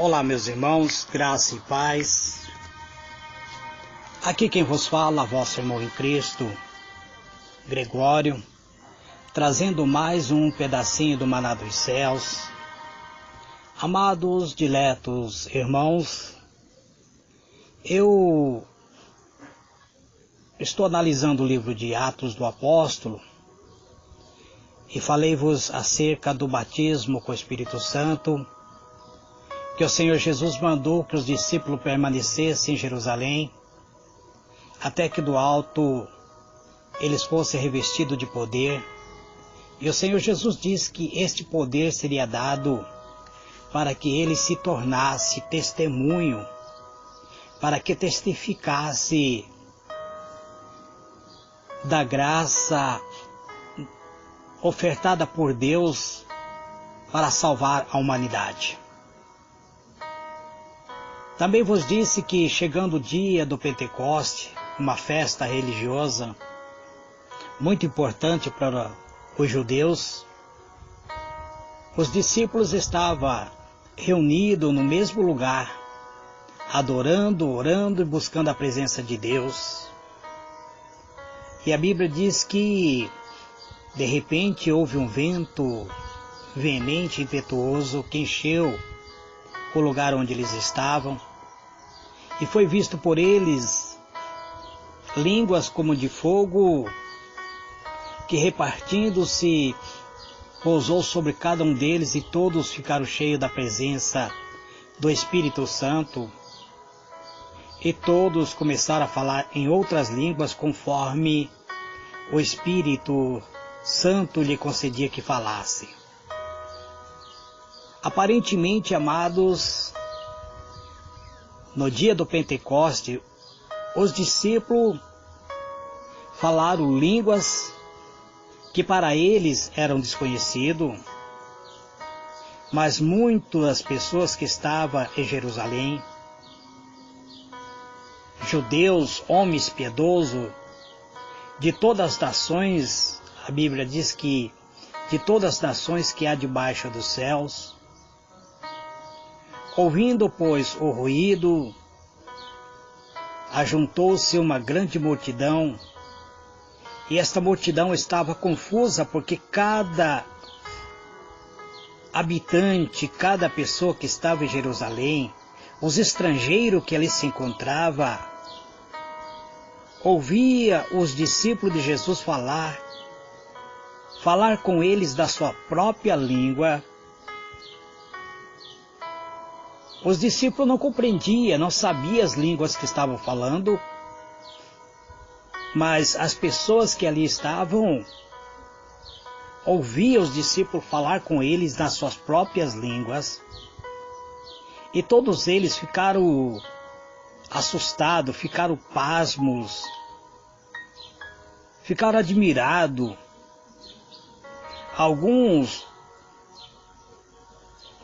Olá, meus irmãos, graça e paz. Aqui quem vos fala, vosso irmão em Cristo, Gregório, trazendo mais um pedacinho do maná dos céus. Amados, diletos irmãos, eu estou analisando o livro de Atos do Apóstolo e falei-vos acerca do batismo com o Espírito Santo, que o Senhor Jesus mandou que os discípulos permanecessem em Jerusalém, até que do alto eles fossem revestidos de poder. E o Senhor Jesus disse que este poder seria dado para que ele se tornasse testemunho, para que testificasse da graça ofertada por Deus para salvar a humanidade. Também vos disse que, chegando o dia do Pentecoste, uma festa religiosa muito importante para os judeus, os discípulos estavam reunidos no mesmo lugar, adorando, orando e buscando a presença de Deus. E a Bíblia diz que, de repente, houve um vento veemente, impetuoso, que encheu o lugar onde eles estavam, e foi visto por eles línguas como de fogo, que repartindo-se pousou sobre cada um deles, e todos ficaram cheios da presença do Espírito Santo, e todos começaram a falar em outras línguas conforme o Espírito Santo lhe concedia que falasse. Aparentemente, amados, no dia do Pentecoste, os discípulos falaram línguas que para eles eram desconhecidas, mas muitas pessoas que estavam em Jerusalém, judeus, homens piedosos, de todas as nações, a Bíblia diz que de todas as nações que há debaixo dos céus, ouvindo, pois, o ruído, ajuntou-se uma grande multidão, e esta multidão estava confusa, porque cada habitante, cada pessoa que estava em Jerusalém, os estrangeiros que ali se encontravam, ouvia os discípulos de Jesus falar com eles da sua própria língua. Os discípulos não compreendiam, não sabiam as línguas que estavam falando, mas as pessoas que ali estavam ouviam os discípulos falar com eles nas suas próprias línguas, e todos eles ficaram assustados, ficaram pasmos, ficaram admirados.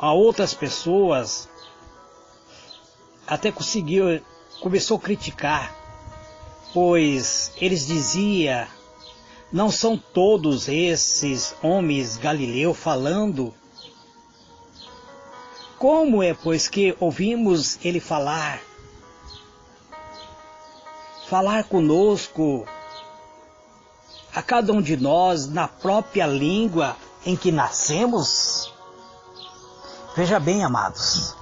Outras pessoas até começou a criticar, pois eles diziam: não são todos esses homens galileus falando? Como é, pois, que ouvimos ele falar conosco, a cada um de nós, na própria língua em que nascemos? Veja bem, amados,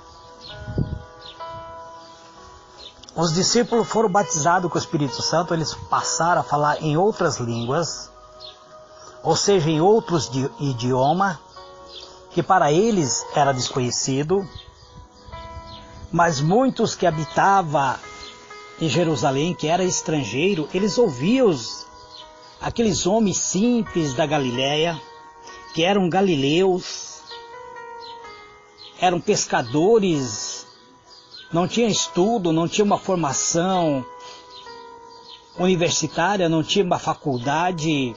os discípulos foram batizados com o Espírito Santo, eles passaram a falar em outras línguas, ou seja, em outros idiomas, que para eles era desconhecido, mas muitos que habitavam em Jerusalém, que era estrangeiro, eles ouviam aqueles homens simples da Galileia, que eram galileus, eram pescadores, não tinha estudo, não tinha uma formação universitária, não tinha uma faculdade,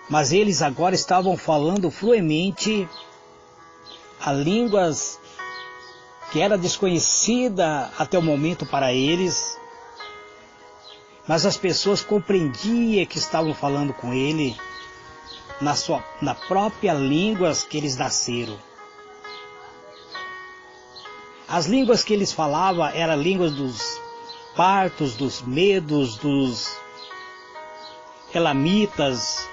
mas eles agora estavam falando fluentemente a línguas que era desconhecida até o momento para eles, mas as pessoas compreendiam que estavam falando com ele na própria língua que eles nasceram. As línguas que eles falavam eram línguas dos partos, dos medos, dos elamitas,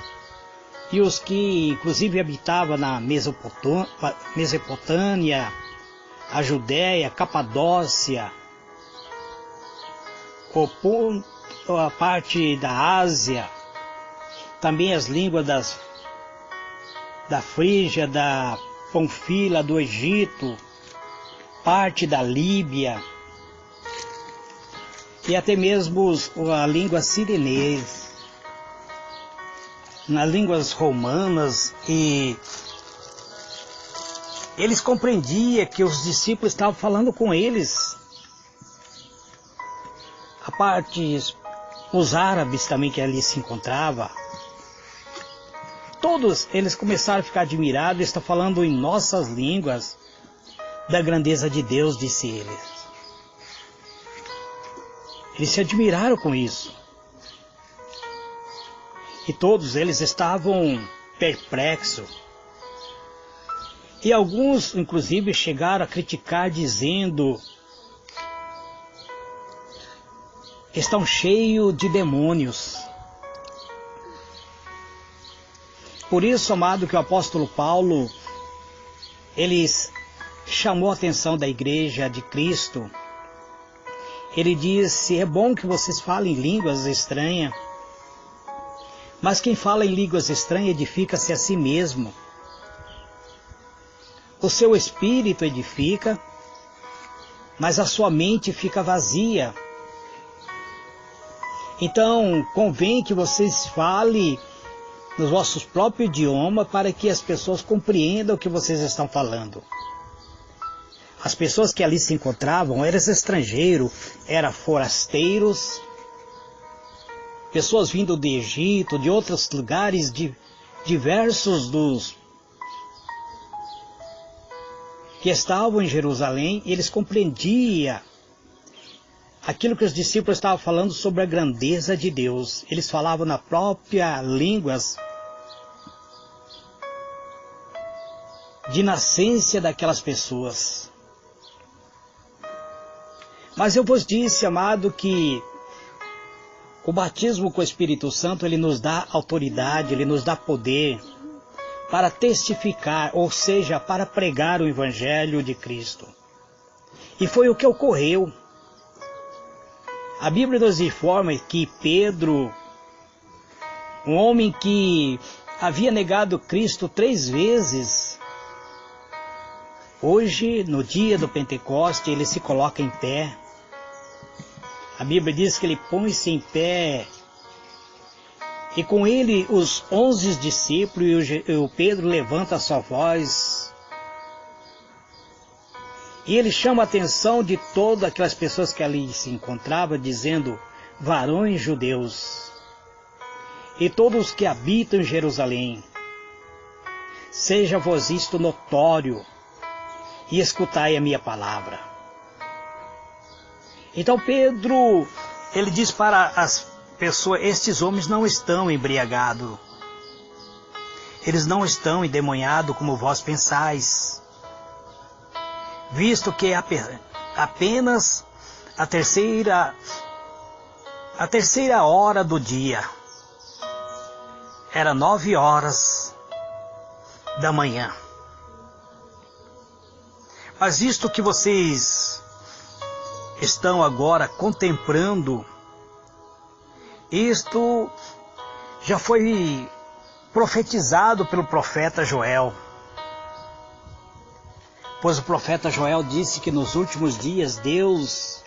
e os que inclusive habitavam na Mesopotâmia, a Judéia, Capadócia, a parte da Ásia, também as línguas da Frígia, da Panfila, do Egito, parte da Líbia, e até mesmo a língua sirenês, nas línguas romanas, e eles compreendiam que os discípulos estavam falando com eles. A parte, os árabes também que ali se encontravam, todos eles começaram a ficar admirados. Está falando em nossas línguas da grandeza de Deus, disse eles. Eles se admiraram com isso. E todos eles estavam perplexos. E alguns, inclusive, chegaram a criticar, dizendo: estão cheios de demônios. Por isso, amado, que o apóstolo Paulo, ele chamou a atenção da igreja de Cristo. Ele disse: é bom que vocês falem línguas estranhas, mas quem fala em línguas estranhas edifica-se a si mesmo. O seu espírito edifica, mas a sua mente fica vazia. Então, convém que vocês falem nos vossos próprios idiomas para que as pessoas compreendam o que vocês estão falando. As pessoas que ali se encontravam eram estrangeiros, eram forasteiros, pessoas vindo do Egito, de outros lugares diversos dos que estavam em Jerusalém, e eles compreendiam aquilo que os discípulos estavam falando sobre a grandeza de Deus. Eles falavam na própria língua de nascença daquelas pessoas. Mas eu vos disse, amado, que o batismo com o Espírito Santo, ele nos dá autoridade, ele nos dá poder para testificar, ou seja, para pregar o Evangelho de Cristo. E foi o que ocorreu. A Bíblia nos informa que Pedro, um homem que havia negado Cristo 3 vezes, hoje, no dia do Pentecoste, ele se coloca em pé. A Bíblia diz que ele põe-se em pé, e com ele os 11 discípulos, e o Pedro levanta a sua voz, e ele chama a atenção de todas aquelas pessoas que ali se encontravam, dizendo: varões judeus, e todos que habitam em Jerusalém, seja-vos isto notório, e escutai a minha palavra. Então Pedro, ele diz para as pessoas: estes homens não estão embriagados, eles não estão endemoniados como vós pensais, visto que é apenas a terceira hora do dia, era 9 horas da manhã. Mas isto que vocês estão agora contemplando, isto já foi profetizado pelo profeta Joel. Pois o profeta Joel disse que nos últimos dias Deus,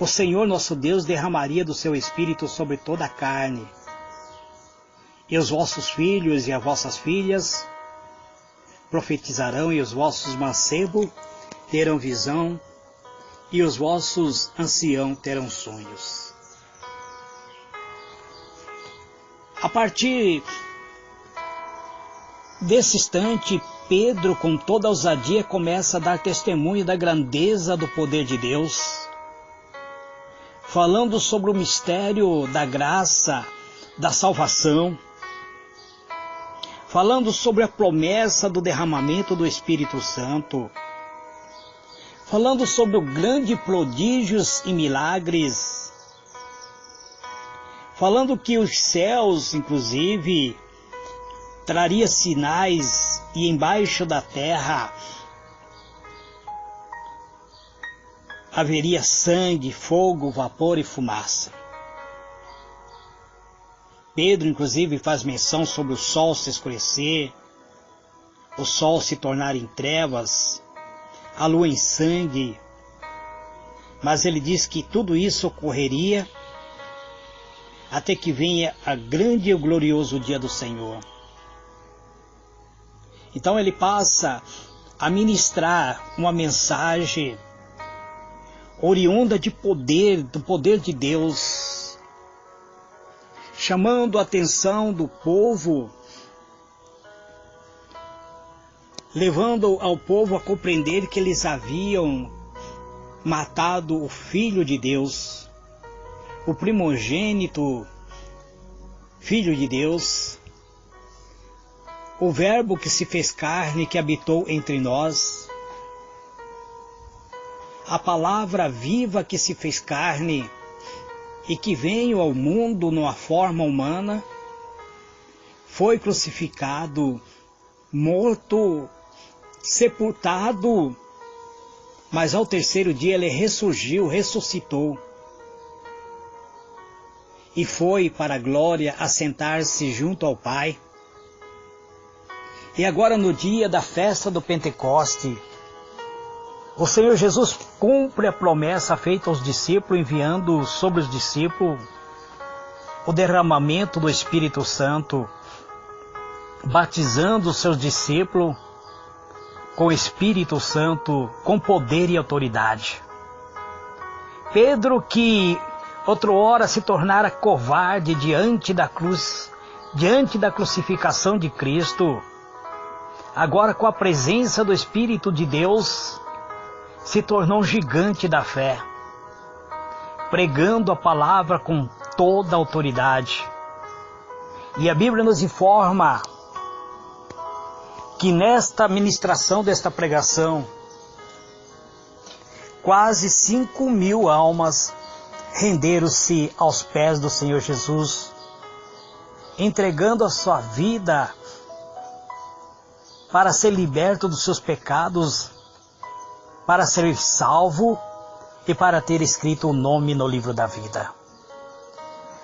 o Senhor nosso Deus, derramaria do seu Espírito sobre toda a carne. E os vossos filhos e as vossas filhas profetizarão, e os vossos mancebos terão visão, e os vossos anciãos terão sonhos. A partir desse instante, Pedro, com toda a ousadia, começa a dar testemunho da grandeza do poder de Deus, falando sobre o mistério da graça, da salvação, falando sobre a promessa do derramamento do Espírito Santo, falando sobre o grande prodígios e milagres, falando que os céus, inclusive, traria sinais e embaixo da terra haveria sangue, fogo, vapor e fumaça. Pedro, inclusive, faz menção sobre o sol se escurecer, o sol se tornar em trevas, a lua em sangue. Mas ele diz que tudo isso ocorreria até que venha a grande e o glorioso dia do Senhor. Então ele passa a ministrar uma mensagem oriunda de poder, do poder de Deus, chamando a atenção do povo, levando ao povo a compreender que eles haviam matado o Filho de Deus, o primogênito Filho de Deus, o Verbo que se fez carne, que habitou entre nós, a palavra viva que se fez carne e que veio ao mundo numa forma humana, foi crucificado, morto, sepultado, mas ao terceiro dia ele ressurgiu, ressuscitou e foi para a glória assentar-se junto ao Pai. E agora no dia da festa do Pentecoste, o Senhor Jesus cumpre a promessa feita aos discípulos, enviando sobre os discípulos o derramamento do Espírito Santo, batizando os seus discípulos com o Espírito Santo, com poder e autoridade. Pedro, que outrora se tornara covarde diante da cruz, diante da crucificação de Cristo, agora com a presença do Espírito de Deus, se tornou um gigante da fé, pregando a palavra com toda a autoridade. E a Bíblia nos informa que nesta ministração desta pregação, quase 5.000 almas renderam-se aos pés do Senhor Jesus, entregando a sua vida para ser liberto dos seus pecados, para ser salvo e para ter escrito o nome no livro da vida.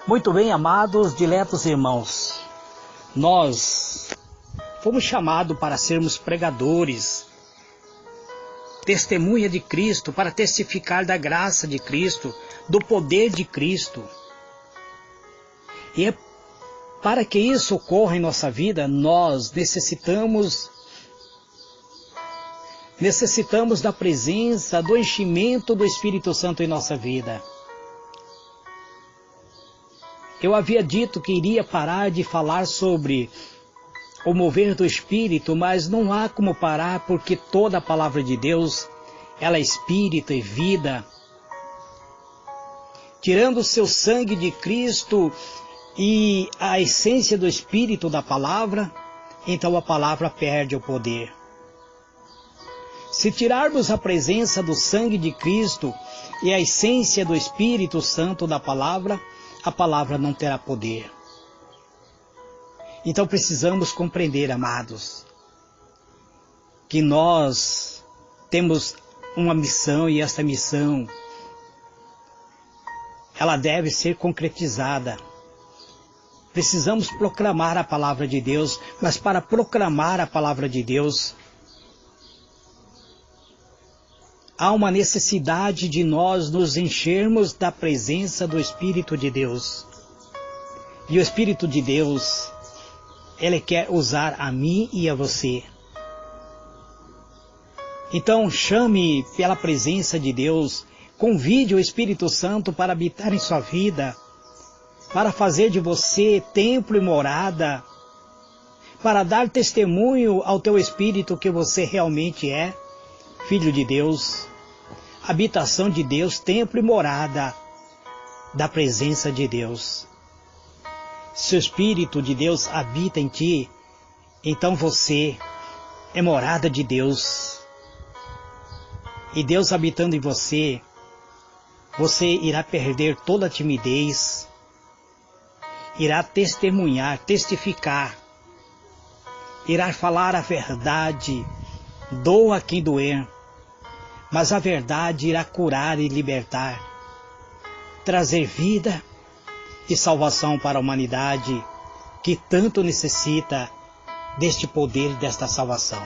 Muito bem, amados, diletos irmãos, nós fomos chamados para sermos pregadores, testemunha de Cristo, para testificar da graça de Cristo, do poder de Cristo. E é para que isso ocorra em nossa vida, nós necessitamos da presença, do enchimento do Espírito Santo em nossa vida. Eu havia dito que iria parar de falar sobre o mover do Espírito, mas não há como parar, porque toda a palavra de Deus, ela é Espírito e vida. Tirando o seu sangue de Cristo e a essência do Espírito da palavra, então a palavra perde o poder. Se tirarmos a presença do sangue de Cristo e a essência do Espírito Santo da palavra, a palavra não terá poder. Então precisamos compreender, amados, que nós temos uma missão e essa missão, ela deve ser concretizada. Precisamos proclamar a palavra de Deus, mas para proclamar a palavra de Deus, há uma necessidade de nós nos enchermos da presença do Espírito de Deus. E o Espírito de Deus, Ele quer usar a mim e a você. Então chame pela presença de Deus, convide o Espírito Santo para habitar em sua vida, para fazer de você templo e morada, para dar testemunho ao teu Espírito que você realmente é Filho de Deus, habitação de Deus, templo e morada da presença de Deus. Se o Espírito de Deus habita em ti, então você é morada de Deus. E Deus habitando em você, você irá perder toda a timidez, irá testemunhar, testificar, irá falar a verdade, doa quem doer, mas a verdade irá curar e libertar, trazer vida e salvação para a humanidade que tanto necessita deste poder, desta salvação.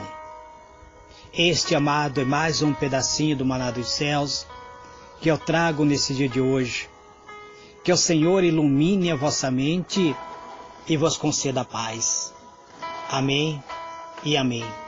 Este, amado, é mais um pedacinho do maná dos céus que eu trago nesse dia de hoje. Que o Senhor ilumine a vossa mente e vos conceda paz. Amém e amém.